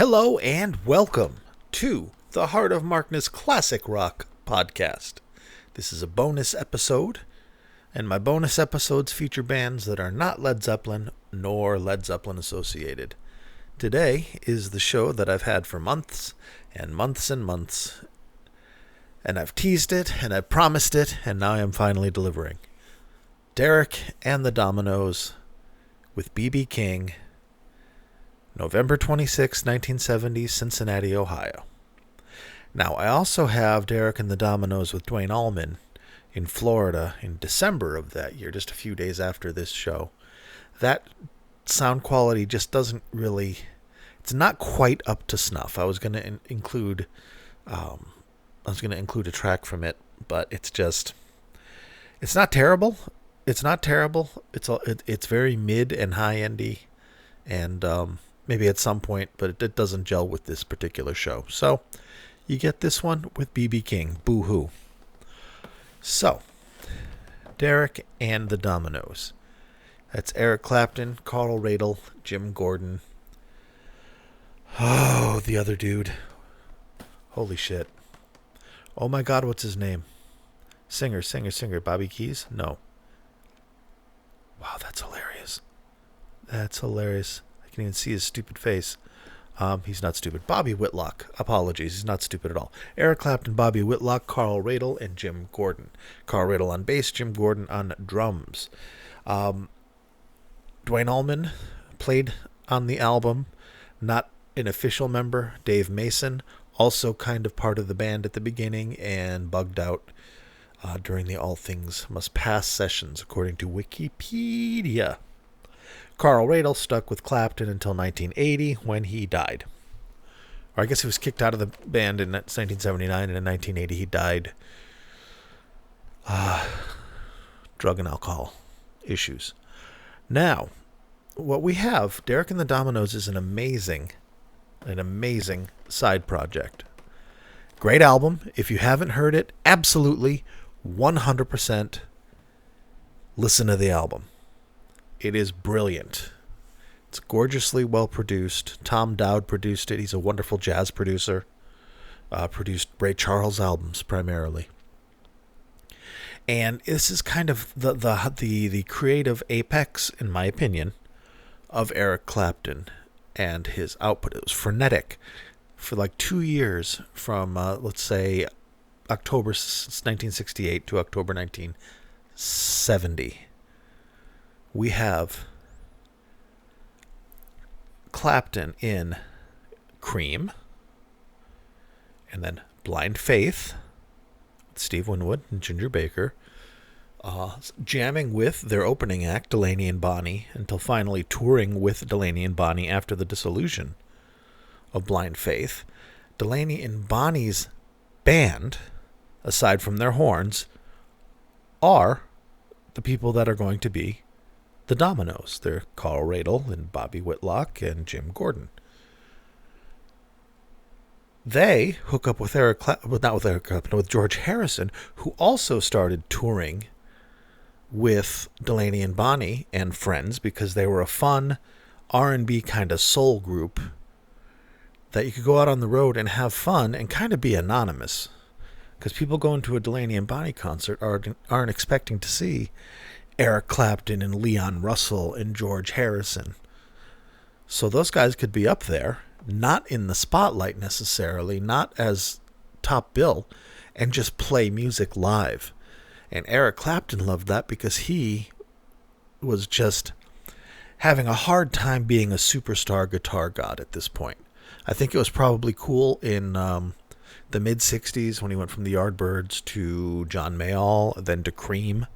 Hello and welcome to the Heart of Markness Classic Rock podcast. This is a bonus episode, and my bonus episodes feature bands that are not Led Zeppelin nor Led Zeppelin associated. Today is the show that I've had for months and months and months, and I've teased it and I've promised it, and now I am finally delivering. Derek and the Dominos with B.B. King, November 26, 1970, Cincinnati, Ohio. Now, I also have Derek and the Dominos with Duane Allman in Florida in December of that year, just a few days after this show. That sound quality just doesn't really, it's not quite up to snuff. I was going to include a track from it, but it's not terrible. It's not terrible. It's very mid and high-endy, and maybe at some point, but it doesn't gel with this particular show. So you get this one with B.B. King. Boo-hoo. So, Derek and the Dominos. That's Eric Clapton, Carl Radle, Jim Gordon. Oh, the other dude. Holy shit. Oh my God, what's his name? Singer. Bobby Keys? No. Wow, that's hilarious. That's hilarious. I can even see his stupid face. He's not stupid. Bobby Whitlock. Apologies. He's not stupid at all. Eric Clapton, Bobby Whitlock, Carl Radle, and Jim Gordon. Carl Radle on bass, Jim Gordon on drums. Duane Allman played on the album. Not an official member. Dave Mason, also kind of part of the band at the beginning and bugged out during the All Things Must Pass sessions, according to Wikipedia. Carl Radle stuck with Clapton until 1980 when he died. Or I guess he was kicked out of the band in 1979, and in 1980 he died. Drug and alcohol issues. Now, what we have, Derek and the Dominos, is an amazing side project. Great album. If you haven't heard it, absolutely 100% listen to the album. It is brilliant. It's gorgeously well produced. Tom Dowd produced it. He's a wonderful jazz producer. Produced Ray Charles albums primarily. And this is kind of the creative apex, in my opinion, of Eric Clapton and his output. It was frenetic for like 2 years, from let's say October 1968 to October 1970. We have Clapton in Cream, and then Blind Faith, Steve Winwood and Ginger Baker, jamming with their opening act, Delaney and Bonnie, until finally touring with Delaney and Bonnie after the dissolution of Blind Faith. Delaney and Bonnie's band, aside from their horns, are the people that are going to be the Dominos. They're Carl Radle and Bobby Whitlock and Jim Gordon. They hook up with with George Harrison, who also started touring with Delaney and Bonnie and friends, because they were a fun R&B kind of soul group that you could go out on the road and have fun and kind of be anonymous, because people going to a Delaney and Bonnie concert aren't expecting to see Eric Clapton and Leon Russell and George Harrison. So those guys could be up there, not in the spotlight necessarily, not as top bill, and just play music live. And Eric Clapton loved that, because he was just having a hard time being a superstar guitar god at this point. I think it was probably cool in the mid-'60s when he went from the Yardbirds to John Mayall, then to Cream.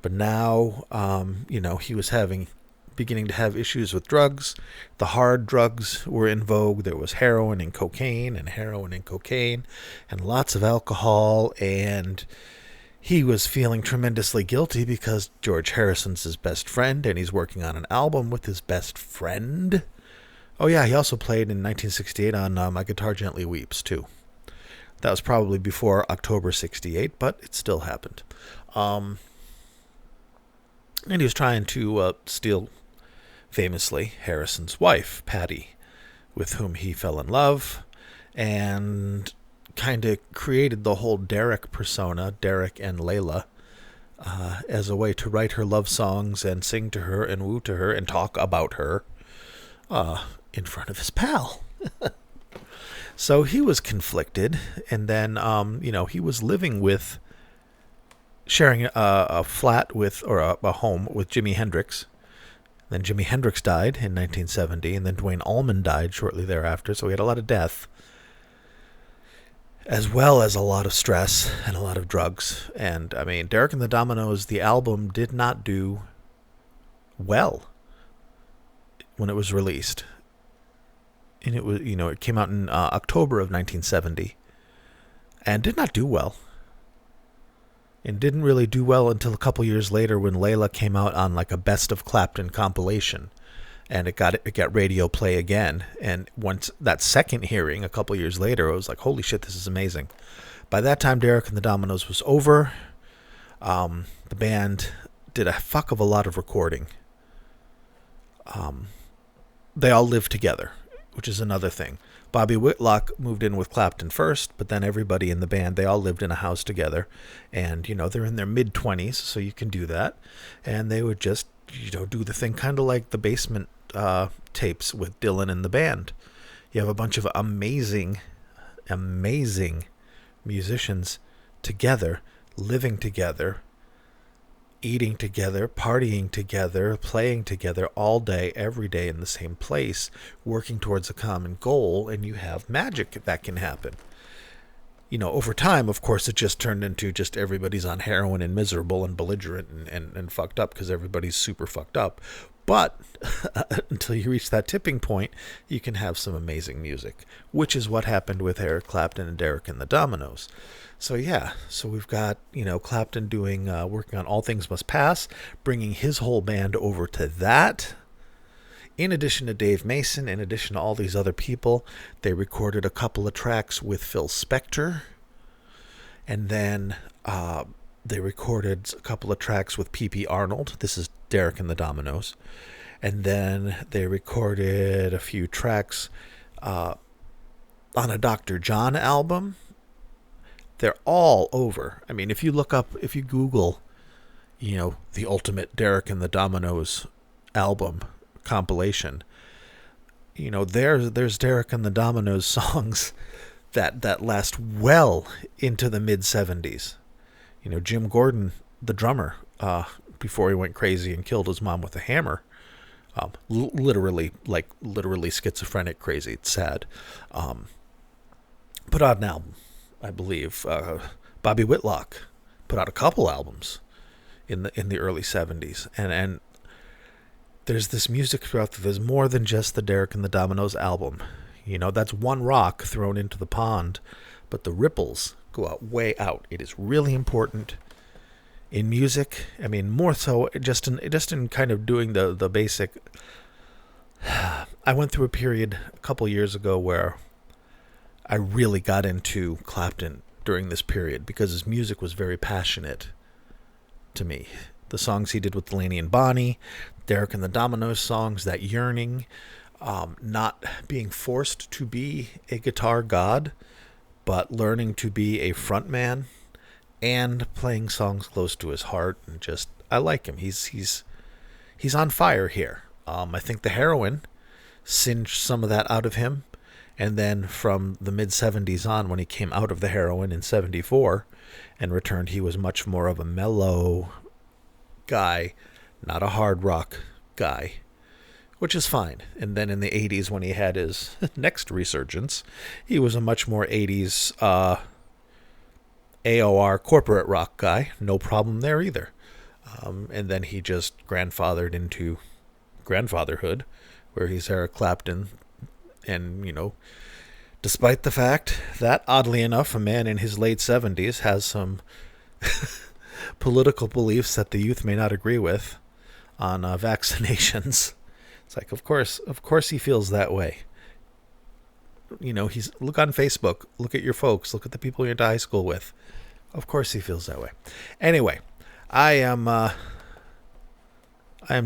But now, he was beginning to have issues with drugs. The hard drugs were in vogue. There was heroin and cocaine, and lots of alcohol. And he was feeling tremendously guilty because George Harrison's his best friend, and he's working on an album with his best friend. Oh yeah, he also played in 1968 on My Guitar Gently Weeps, too. That was probably before October 68, but it still happened. And he was trying to steal, famously, Harrison's wife, Patty, with whom he fell in love, and kind of created the whole Derek persona, Derek and Layla, as a way to write her love songs and sing to her and woo to her and talk about her in front of his pal. So he was conflicted, and then he was living with, sharing a flat with, or a home with Jimi Hendrix. Then Jimi Hendrix died in 1970, and then Duane Allman died shortly thereafter, so he had a lot of death, as well as a lot of stress and a lot of drugs. And, I mean, Derek and the Dominos, the album did not do well when it was released. And it was, it came out in October of 1970, and did not do well. And didn't really do well until a couple years later when Layla came out on like a Best of Clapton compilation, and it got radio play again. And once that second hearing, a couple years later, it was like, holy shit, this is amazing. By that time, Derek and the Dominos was over. The band did a fuck of a lot of recording. They all lived together, which is another thing. Bobby Whitlock moved in with Clapton first, but then everybody in the band, they all lived in a house together. And, they're in their mid-20s, so you can do that. And they would just, do the thing kind of like the Basement tapes with Dylan and the band. You have a bunch of amazing, amazing musicians together, living together, eating together, partying together, playing together all day, every day in the same place, working towards a common goal, and you have magic that can happen. Over time, of course, it just turned into just everybody's on heroin and miserable and belligerent and fucked up because everybody's super fucked up. But until you reach that tipping point, you can have some amazing music, which is what happened with Eric Clapton and Derek and the Dominos. So we've got, Clapton doing, working on All Things Must Pass, bringing his whole band over to that. In addition to Dave Mason, in addition to all these other people, they recorded a couple of tracks with Phil Spector. And then they recorded a couple of tracks with P.P. Arnold. This is Derek and the Dominos. And then they recorded a few tracks on a Dr. John album. They're all over. I mean, if you Google, the ultimate Derek and the Dominos album compilation, there's Derek and the Dominos songs that last well into the mid-70s. Jim Gordon, the drummer, before he went crazy and killed his mom with a hammer, literally schizophrenic crazy. It's sad. Put out an album. I believe Bobby Whitlock put out a couple albums in the early 70s, and there's this music throughout. There's more than just the Derek and the Dominos album. That's one rock thrown into the pond, but the ripples go out way out. It is really important in music. I mean, more so just in kind of doing the basic. I went through a period a couple years ago where I really got into Clapton during this period because his music was very passionate to me. The songs he did with Delaney and Bonnie, Derek and the Dominos songs, that yearning, not being forced to be a guitar god, but learning to be a frontman and playing songs close to his heart. And just, I like him. He's on fire here. I think the heroin singed some of that out of him. And then from the mid-70s on, when he came out of the heroin in 74 and returned, he was much more of a mellow guy, not a hard rock guy, which is fine. And then in the 80s, when he had his next resurgence, he was a much more 80s AOR corporate rock guy. No problem there either. And then he just grandfathered into grandfatherhood, where he's Eric Clapton. And, despite the fact that, oddly enough, a man in his late 70s has some political beliefs that the youth may not agree with on vaccinations. It's like, of course he feels that way. Look on Facebook, look at your folks, look at the people you went to high school with. Of course he feels that way. Anyway, I am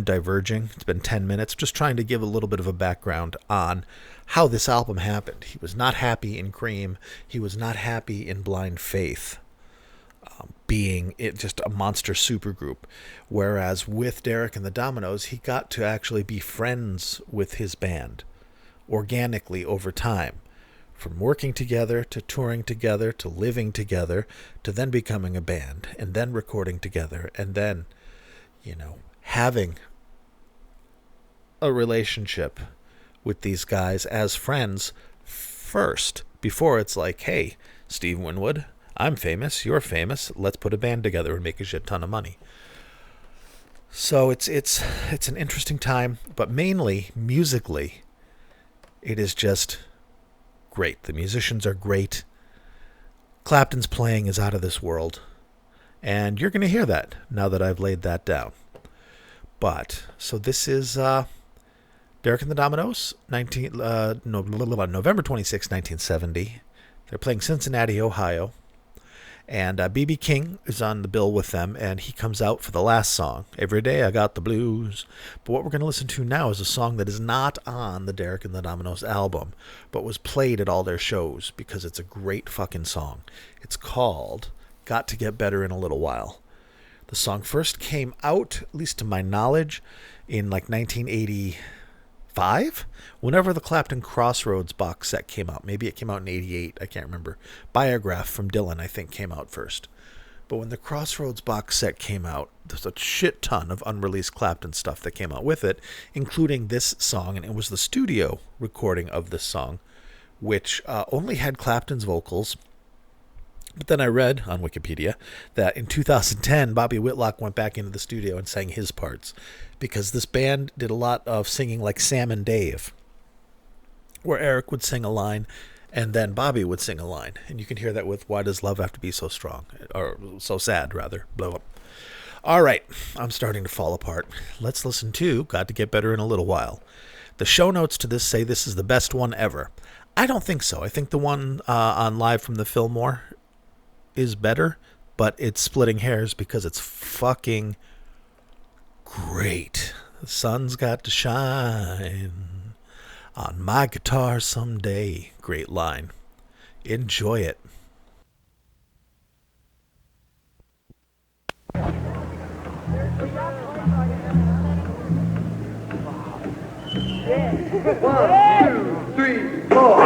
diverging. It's been 10 minutes. Just trying to give a little bit of a background on how this album happened. He was not happy in Cream. He was not happy in Blind Faith, being it just a monster supergroup. Whereas with Derek and the Dominos, he got to actually be friends with his band organically over time. From working together to touring together to living together to then becoming a band and then recording together and then, having a relationship with these guys as friends first before it's like, hey, Steve Winwood, I'm famous, you're famous, let's put a band together and make a shit ton of money. So it's an interesting time, but mainly musically, it is just great. The musicians are great. Clapton's playing is out of this world. And you're going to hear that now that I've laid that down. But, so this is Derek and the Dominos, November 26, 1970. They're playing Cincinnati, Ohio. And B.B. King is on the bill with them, and he comes out for the last song, Every Day I Got the Blues. But what we're going to listen to now is a song that is not on the Derek and the Dominos album, but was played at all their shows because it's a great fucking song. It's called Got to Get Better in a Little While. The song first came out, at least to my knowledge, in like 1985, whenever the Clapton Crossroads box set came out. Maybe it came out in 88, I can't remember. Biograph from Dylan, I think, came out first. But when the Crossroads box set came out, there's a shit ton of unreleased Clapton stuff that came out with it, including this song, and it was the studio recording of this song, which only had Clapton's vocals. But then I read on Wikipedia that in 2010, Bobby Whitlock went back into the studio and sang his parts because this band did a lot of singing like Sam and Dave, where Eric would sing a line and then Bobby would sing a line. And you can hear that with Why Does Love Have to Be So Strong? Or so sad, rather. Blow up. All right, I'm starting to fall apart. Let's listen to Got to Get Better in a Little While. The show notes to this say this is the best one ever. I don't think so. I think the one on Live from the Fillmore is better, but it's splitting hairs because it's fucking great. The sun's got to shine on my guitar someday. Great line. Enjoy it. One, two, three, four.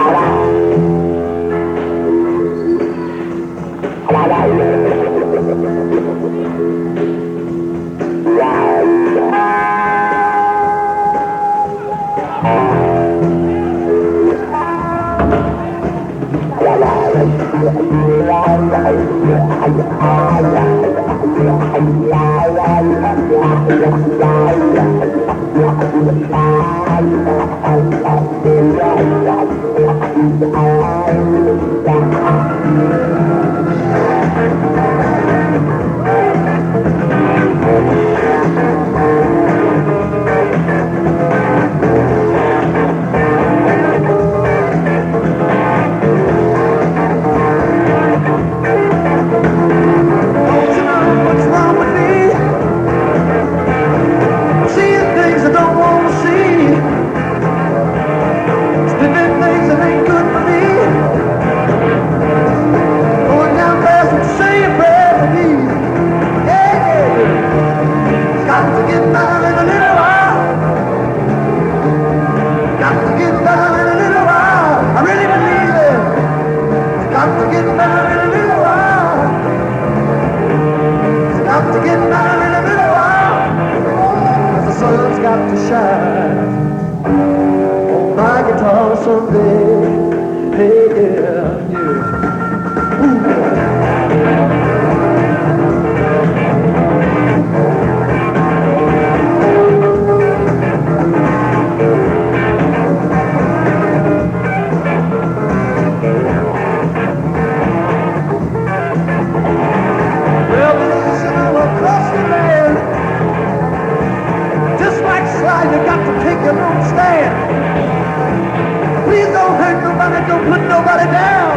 Don't put nobody down.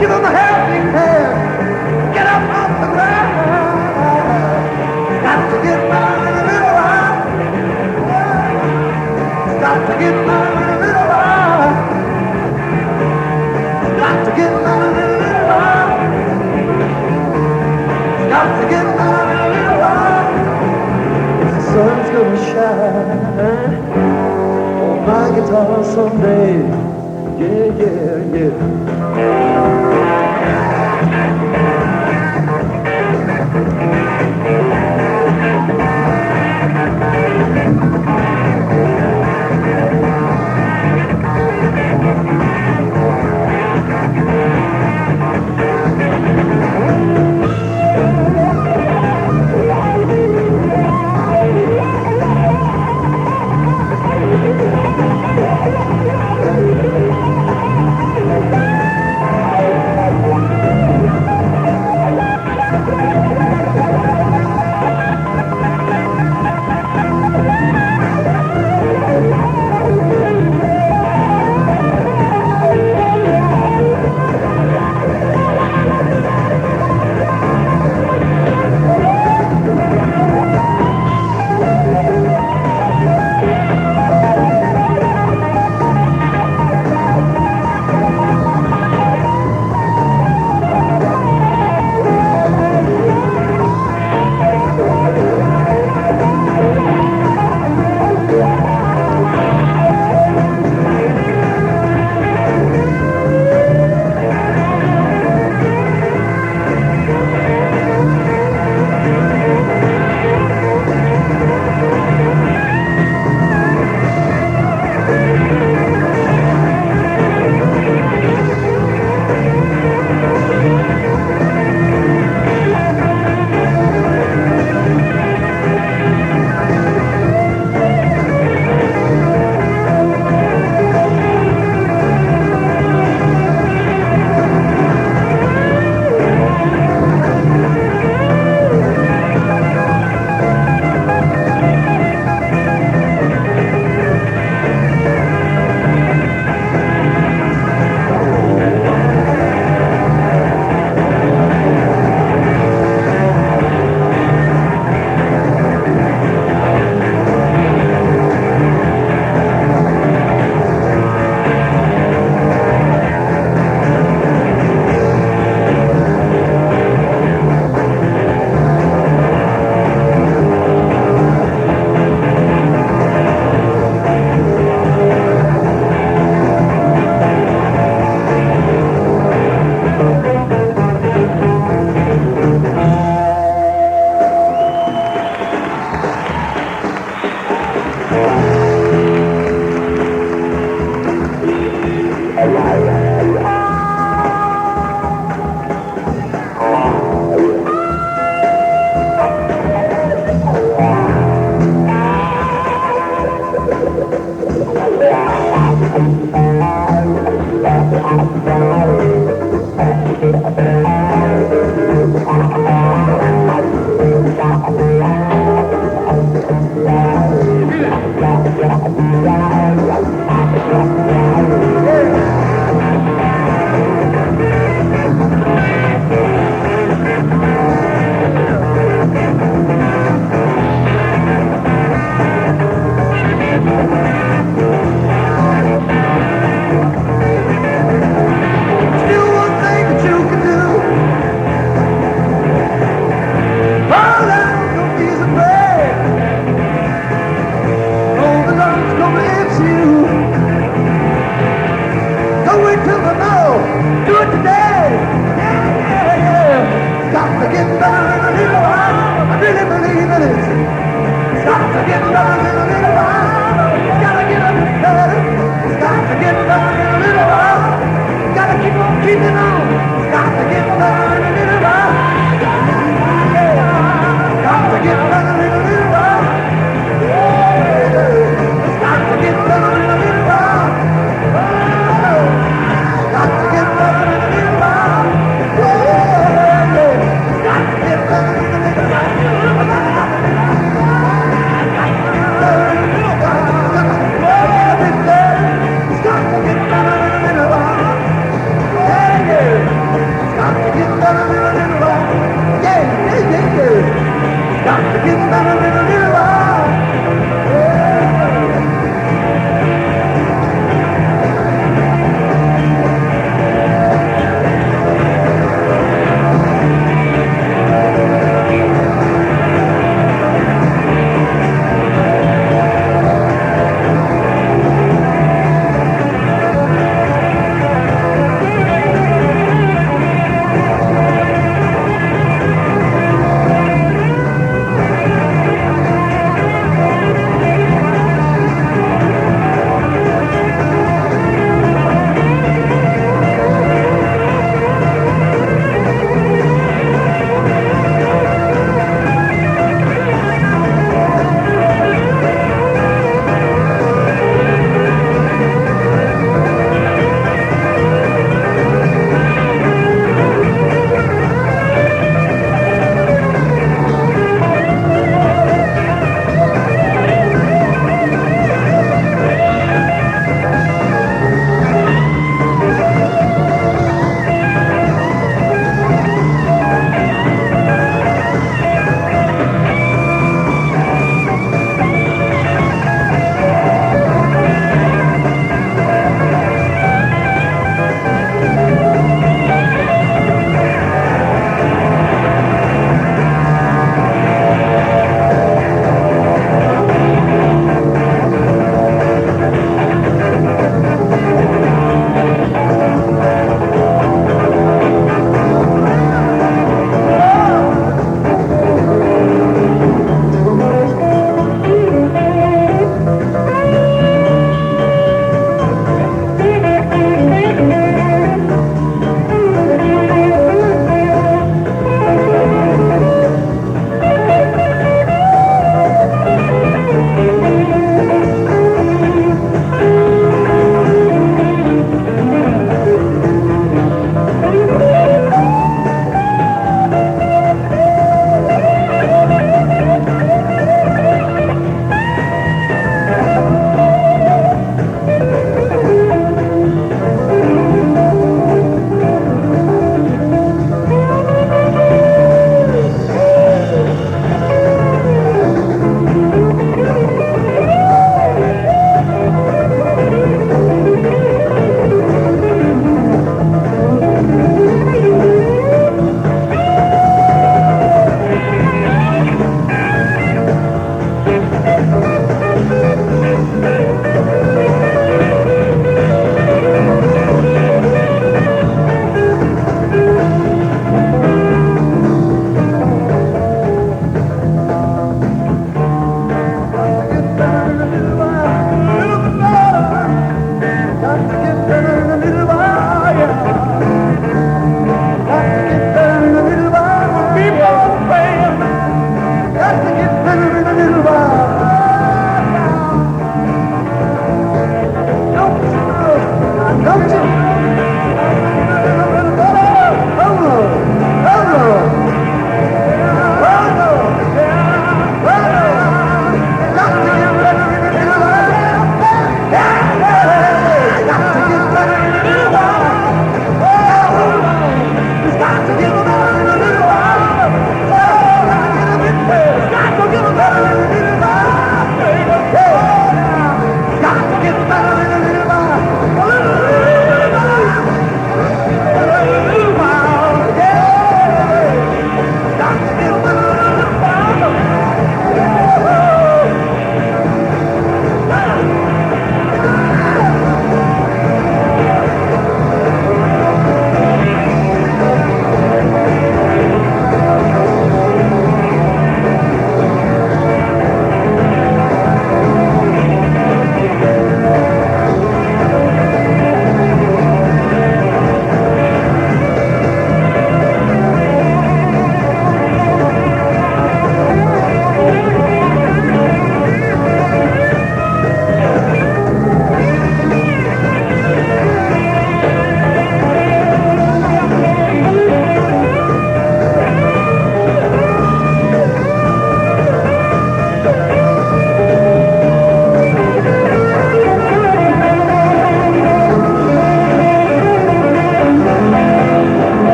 Give them a helping hand. Get up off the ground. Got to get by in a little while. Got to get by in a get better in a little while. It's got to get better in a little while. The sun's gonna shine on my guitar someday. Yeah, yeah, yeah.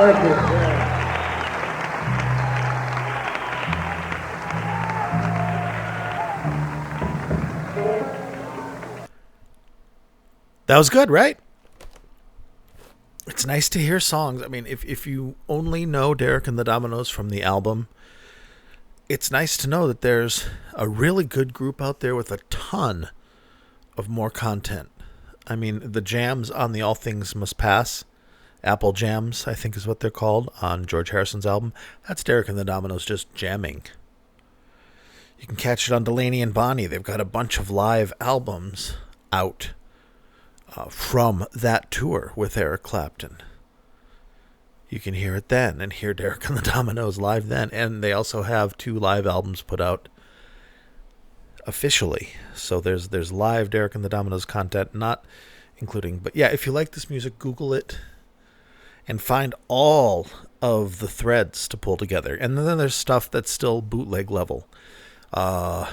Thank you. Yeah. That was good, right? It's nice to hear songs. I mean, if you only know Derek and the Dominos from the album, it's nice to know that there's a really good group out there with a ton of more content. I mean, the jams on the All Things Must Pass, Apple Jams, I think is what they're called, on George Harrison's album, that's Derek and the Dominos just jamming. You can catch it on Delaney and Bonnie. They've got a bunch of live albums out from that tour with Eric Clapton. You can hear it then and hear Derek and the Dominos live then. And they also have 2 live albums put out officially. So there's live Derek and the Dominos content, not including. But yeah, if you like this music, Google it and find all of the threads to pull together. And then there's stuff that's still bootleg level. Gold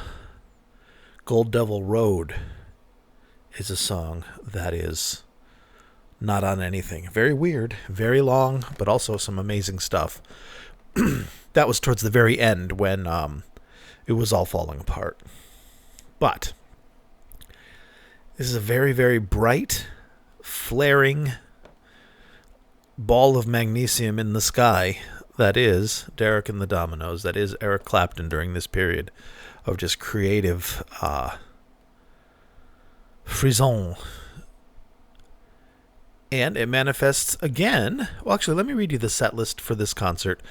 Devil Road is a song that is not on anything. Very weird, very long, but also some amazing stuff. That was towards the very end when it was all falling apart. But this is a very, very bright, flaring ball of magnesium in the sky that is Derek and the Dominos. That is Eric Clapton during this period of just creative frisson. And it manifests again. Well, actually, let me read you the set list for this concert.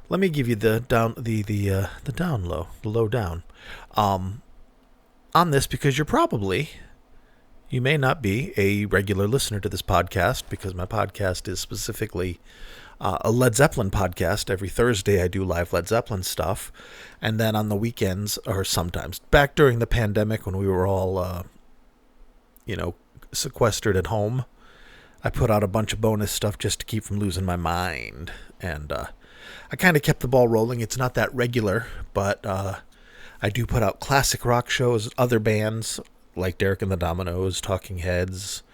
Let me give you the lowdown on this, because you may not be a regular listener to this podcast, because my podcast is specifically a Led Zeppelin podcast. Every Thursday I do live Led Zeppelin stuff, and then on the weekends, or sometimes back during the pandemic when we were all sequestered at home, I put out a bunch of bonus stuff just to keep from losing my mind. And I kind of kept the ball rolling. It's not that regular, but I do put out classic rock shows, other bands like Derek and the Dominos, Talking Heads,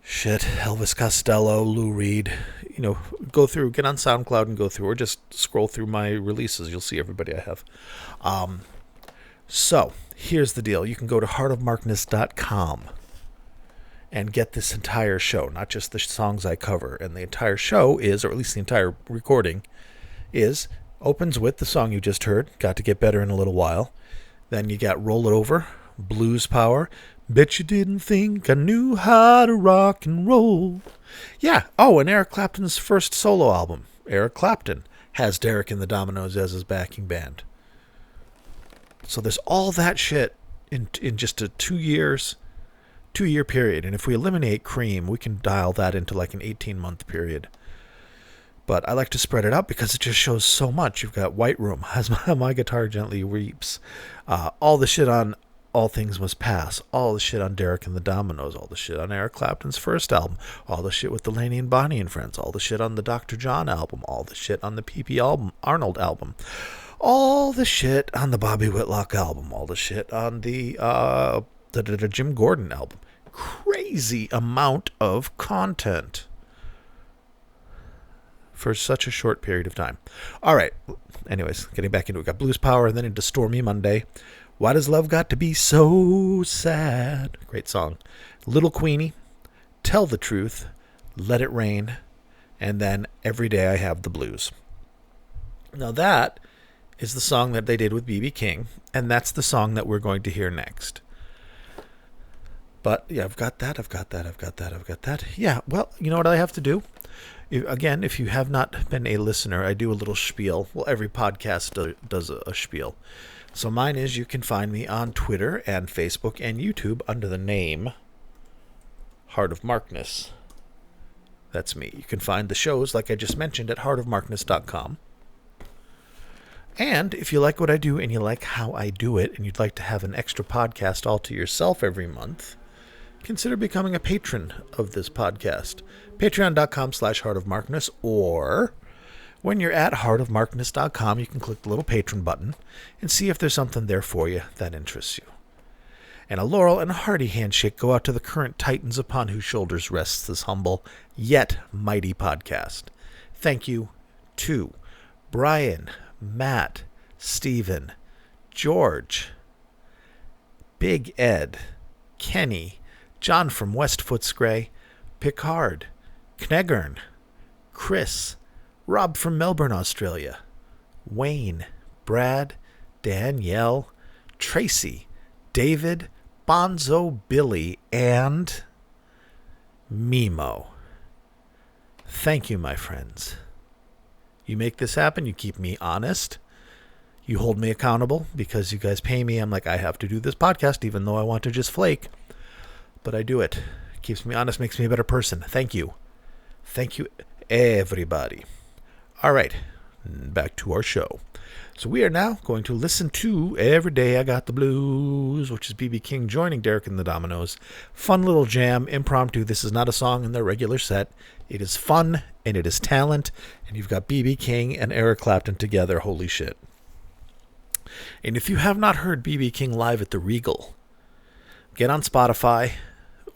Elvis Costello, Lou Reed. Go through, get on SoundCloud and go through, or just scroll through my releases. You'll see everybody I have. So here's the deal. You can go to heartofmarkness.com and get this entire show, not just the songs I cover. And the entire show is, or at least the entire recording opens with the song you just heard, Got to Get Better in a Little While. Then you got Roll It Over, Blues Power, Bet You Didn't Think I Knew How to Rock and Roll. Yeah. Oh, and Eric Clapton's first solo album. Eric Clapton has Derek and the Dominos as his backing band. So there's all that shit in just a 2-year period. And if we eliminate Cream, we can dial that into like an 18-month period. But I like to spread it out because it just shows so much. You've got White Room, As My Guitar Gently Weeps, all the shit on All Things Must Pass, all the shit on Derek and the Dominos, all the shit on Eric Clapton's first album, all the shit with Delaney and Bonnie and Friends, all the shit on the Dr. John album, all the shit on the P.P. Arnold album, all the shit on the Bobby Whitlock album, all the shit on the Jim Gordon album. Crazy amount of content for such a short period of time. All right. Anyways, getting back into it. We got Blues Power and then into Stormy Monday. Why Does Love Got to Be So Sad? Great song. Little Queenie, Tell the Truth, Let It Rain, and then Every Day I Have the Blues. Now that is the song that they did with B.B. King, and that's the song that we're going to hear next. But yeah, I've got that. Yeah, well, you know what I have to do? If you have not been a listener, I do a little spiel. Well, every podcast does a spiel. So mine is, you can find me on Twitter and Facebook and YouTube under the name Heart of Markness. That's me. You can find the shows, like I just mentioned, at heartofmarkness.com. And if you like what I do and you like how I do it and you'd like to have an extra podcast all to yourself every month, consider becoming a patron of this podcast. Patreon.com/heartofmarkness, or when you're at heartofmarkness.com, you can click the little patron button and see if there's something there for you that interests you. And a laurel and a hearty handshake go out to the current titans upon whose shoulders rests this humble yet mighty podcast. Thank you to Brian, Matt, Stephen, George, Big Ed, Kenny, John from West Footscray, Picard, Kneggern, Chris, Rob from Melbourne, Australia, Wayne, Brad, Danielle, Tracy, David, Bonzo Billy, and Mimo. Thank you, my friends. You make this happen. You keep me honest. You hold me accountable because you guys pay me. I'm like, I have to do this podcast even though I want to just flake. But I do it. It keeps me honest, makes me a better person. Thank you. Thank you, everybody. All right, back to our show. So we are now going to listen to Every Day I Got the Blues, which is B.B. King joining Derek and the Dominos. Fun little jam, impromptu. This is not a song in their regular set. It is fun, and it is talent, and you've got B.B. King and Eric Clapton together. Holy shit. And if you have not heard B.B. King live at the Regal, get on Spotify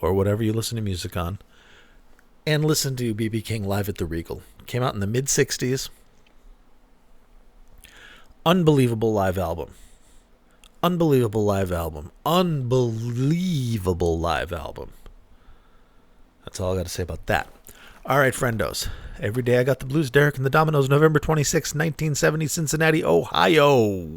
or whatever you listen to music on and listen to B.B. King live at the Regal. Came out in the mid-'60s. Unbelievable live album. Unbelievable live album. Unbelievable live album. That's all I got to say about that. All right, friendos. Every Day I Got the Blues, Derek and the Dominos, November 26, 1970, Cincinnati, Ohio.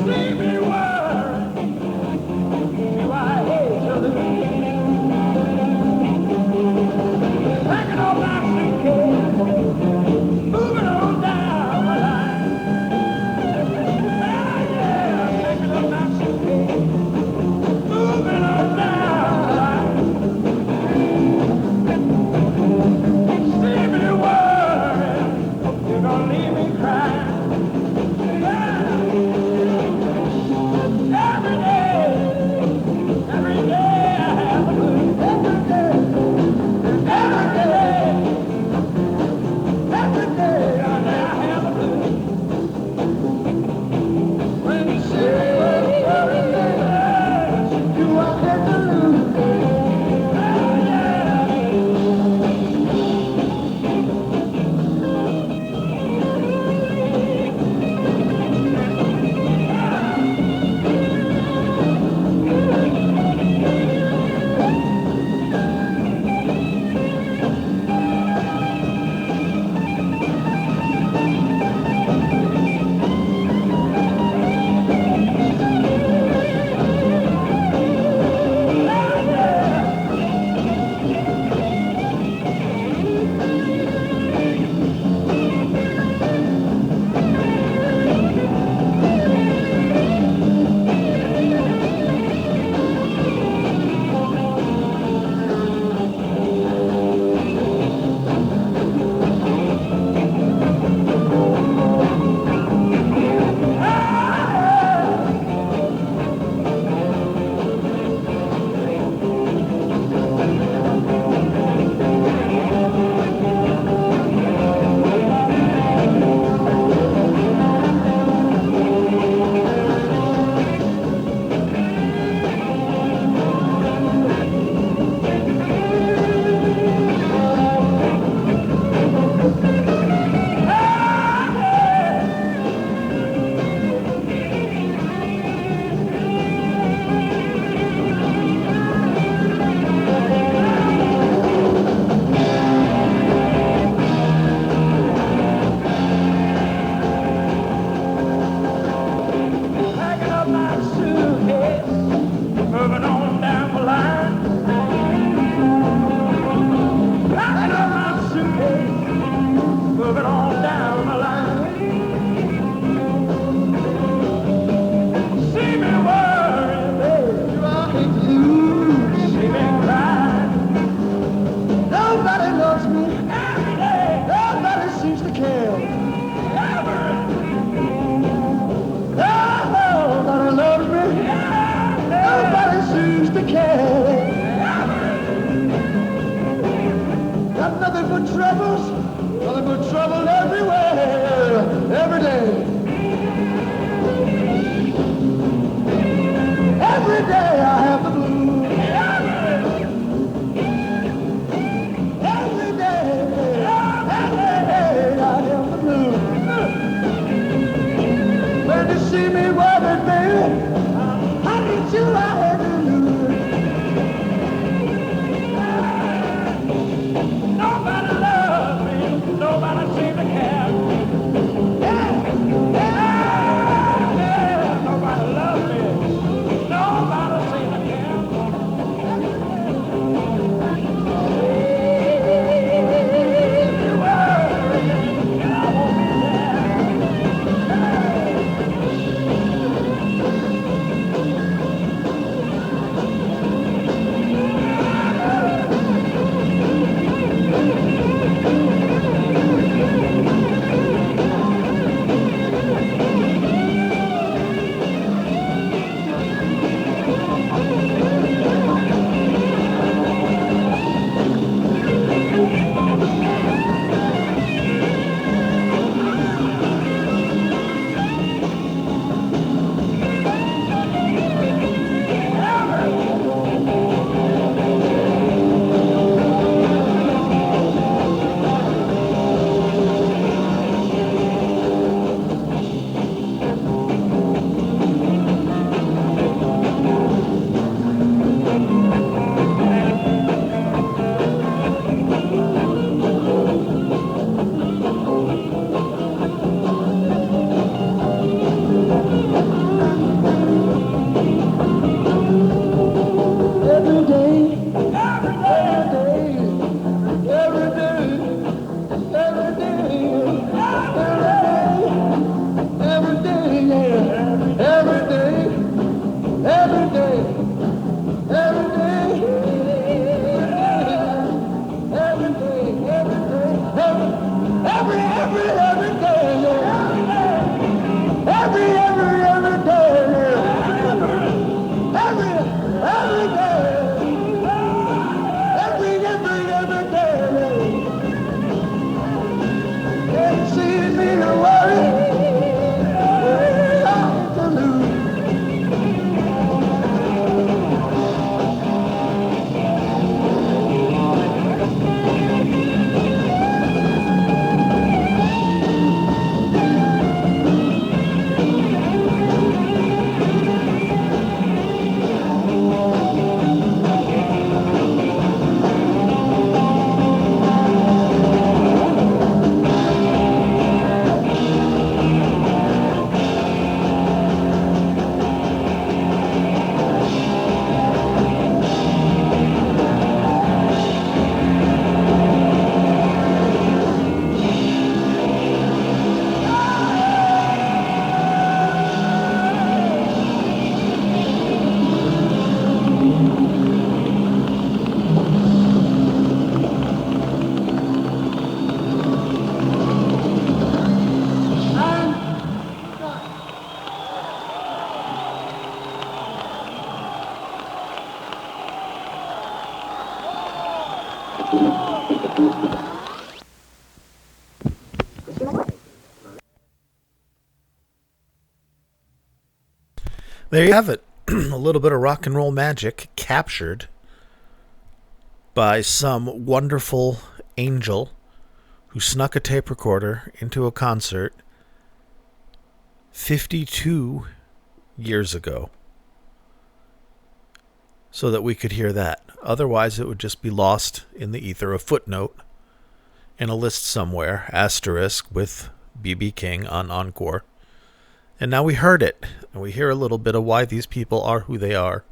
See me worry. nothing but troubles, nothing but trouble everywhere, every day. Every day I have the blues. Every day I have the blues. When you see me worried, baby, I need you, I have the blues. Nobody loves me, nobody seems to care. Nobody loves me, nobody seems to care. There you have it. A little bit of rock and roll magic captured by some wonderful angel who snuck a tape recorder into a concert 52 years ago so that we could hear that. Otherwise, it would just be lost in the ether, a footnote in a list somewhere, asterisk with B.B. King on Encore. And now we heard it, and we hear a little bit of why these people are who they are,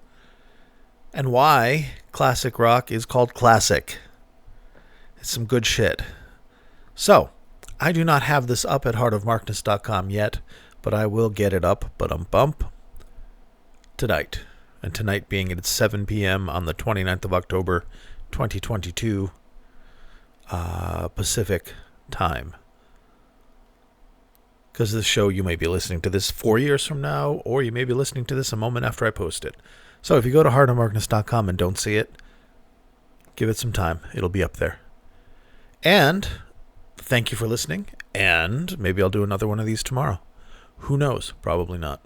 and why classic rock is called classic. It's some good shit. So, I do not have this up at heartofmarkness.com yet, but I will get it up, tonight. And tonight being at 7 p.m. on the 29th of October, 2022, Pacific time. Because this show, you may be listening to this 4 years from now, or you may be listening to this a moment after I post it. So if you go to heartofmarkness.com and don't see it, give it some time. It'll be up there. And thank you for listening. And maybe I'll do another one of these tomorrow. Who knows? Probably not.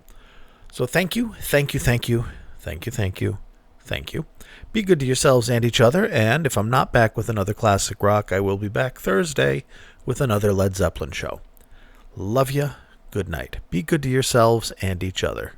So thank you, thank you, thank you, thank you, thank you, thank you. Be good to yourselves and each other. And if I'm not back with another classic rock, I will be back Thursday with another Led Zeppelin show. Love ya. Good night. Be good to yourselves and each other.